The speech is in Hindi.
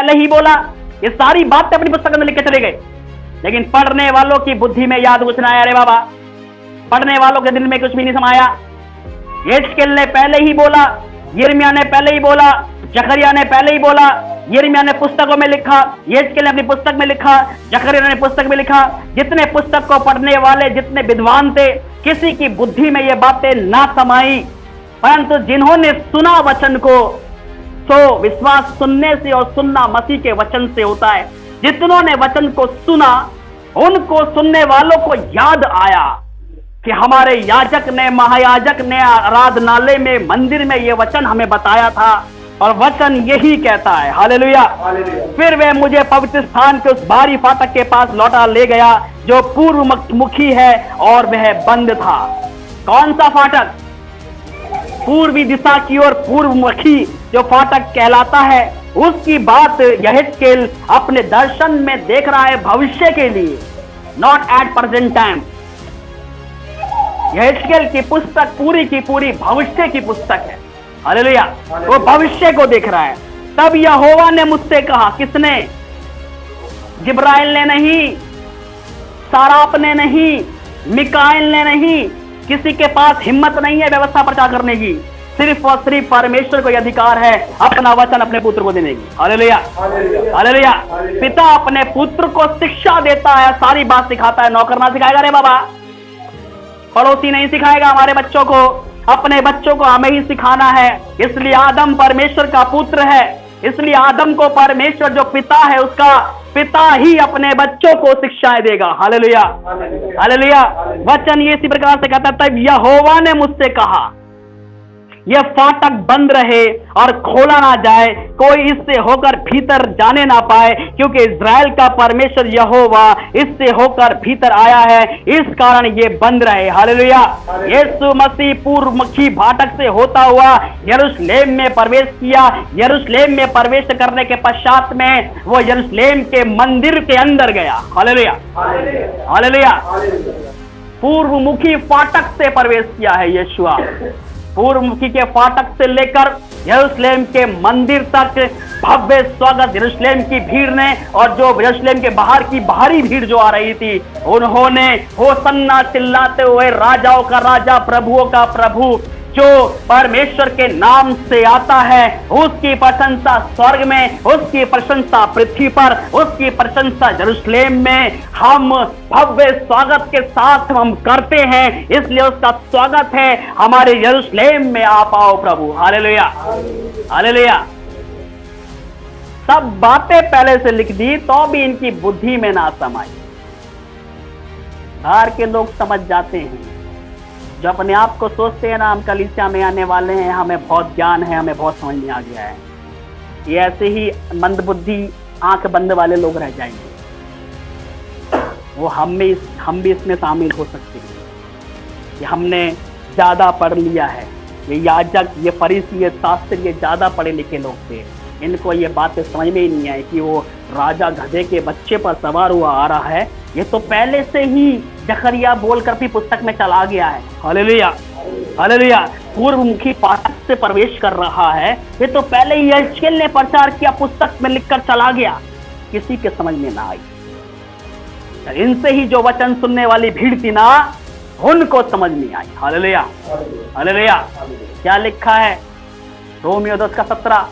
पहले ही बोला। ये सारी बातें अपनी पुस्तक में लिख के चले गए, लेकिन पढ़ने वालों की बुद्धि में याद कुछ ना आया। अरे बाबा, पढ़ने वालों के दिल में कुछ भी नहीं समाया। यहेजकेल ने पहले ही बोला, यिर्मयाह ने पहले ही बोला, जकरिया ने पहले ही बोला, यिर्मयाह ने पुस्तकों में लिखा, यहेजकेल ने अपनी पुस्तक में लिखा, जकरिया ने पुस्तक में लिखा। जितने पुस्तक को पढ़ने वाले, जितने विद्वान थे, किसी की बुद्धि में ये बातें ना समाई, परंतु जिन्होंने सुना वचन को, तो विश्वास सुनने से और सुनना मसीह के वचन से होता है। जितनों ने वचन को सुना, उनको सुनने वालों को याद आया कि हमारे याजक ने, महायाजक ने आराधनालय में, मंदिर में ये वचन हमें बताया था, और वचन यही कहता है। हालेलुया। फिर वह मुझे पवित्र स्थान के उस बाहरी फाटक के पास लौटा ले गया, जो पूर्व मुखी है, और वह बंद था। कौन सा फाटक? पूर्वी दिशा की ओर पूर्व मुखी जो फाटक कहलाता है, उसकी बात यहेजकेल अपने दर्शन में देख रहा है, भविष्य के लिए, नॉट एट प्रेजेंट टाइम। यहेजकेल की पुस्तक पूरी की पूरी भविष्य की पुस्तक है। हालेलुया। वो भविष्य को देख रहा है। तब यहोवा ने मुझसे कहा, किसने? जिब्राइल ने नहीं, साराप ने नहीं, मिकाएल ने नहीं, किसी के पास हिम्मत नहीं है व्यवस्था प्रचार करने की। सिर्फ और सिर्फ परमेश्वर को यह अधिकार है अपना वचन अपने पुत्र को देने की। Hallelujah, hallelujah. पिता अपने पुत्र को शिक्षा देता है, सारी बात सिखाता है। नौकर ना सिखाएगा रे बाबा, पड़ोसी नहीं सिखाएगा हमारे बच्चों को, अपने बच्चों को हमें ही सिखाना है। इसलिए आदम परमेश्वर का पुत्र है, इसलिए आदम को परमेश्वर जो पिता है, उसका पिता ही अपने बच्चों को शिक्षाएं देगा। Hallelujah, hallelujah. वचन ये इसी प्रकार से कहता है, तब यहोवा ने मुझसे कहा, यह फाटक बंद रहे और खोला ना जाए, कोई इससे होकर भीतर जाने ना पाए, क्योंकि इज़राइल का परमेश्वर यहोवा इससे होकर भीतर आया है, इस कारण ये बंद रहे। हालेलुया। यीशु मसीह पूर्व मुखी फाटक से होता हुआ यरूशलेम में प्रवेश किया। यरूशलेम में प्रवेश करने के पश्चात में वो यरूशलेम के मंदिर के अंदर गया। Hallelujah, hallelujah. पूर्व मुखी फाटक से प्रवेश किया है यीशुआ। पूर्वमुखी के फाटक से लेकर यरूशलेम के मंदिर तक भव्य स्वागत यरूशलेम की भीड़ ने, और जो यरूशलेम के बाहर की बाहरी भीड़ जो आ रही थी, उन्होंने होसन्ना चिल्लाते हुए, राजाओं का राजा, प्रभुओं का प्रभु, जो परमेश्वर के नाम से आता है, उसकी प्रशंसा स्वर्ग में, उसकी प्रशंसा पृथ्वी पर, उसकी प्रशंसा यरूशलेम में हम भव्य स्वागत के साथ हम करते हैं। इसलिए उसका स्वागत है हमारे यरूशलेम में, आप आओ प्रभु। Hallelujah, hallelujah. सब बातें पहले से लिख दी, तो भी इनकी बुद्धि में ना समाई। बाहर के लोग समझ जाते हैं, जो अपने आप को सोचते हैं ना, हम कलीसिया में आने वाले हैं, हमें बहुत ज्ञान है, हमें बहुत समझ में आ गया है, ये ऐसे ही मंदबुद्धि आंख बंद वाले लोग रह जाएंगे। वो हम भी इसमें शामिल हो सकते हैं कि हमने ज्यादा पढ़ लिया है। ये याजक, ये फरीसी, ये शास्त्री, ये ज्यादा पढ़े लिखे लोग थे, इनको ये बातें समझ में ही नहीं आई कि वो राजा गधे के बच्चे पर सवार हुआ आ रहा है। ये तो पहले से ही जकरिया बोलकर भी पुस्तक में चला गया है। Hallelujah, hallelujah. पूर्वमुखी फाटक से प्रवेश कर रहा है, ये तो पहले ही यहेजकेल ने प्रचार किया, पुस्तक में लिखकर चला गया। किसी के समझ में ना आई। इनसे ही जो वचन सुनने वाली भीड़ थी ना, उनको समझ नहीं आई। Hallelujah, hallelujah. क्या लिखा है रोमियो 10 का 17,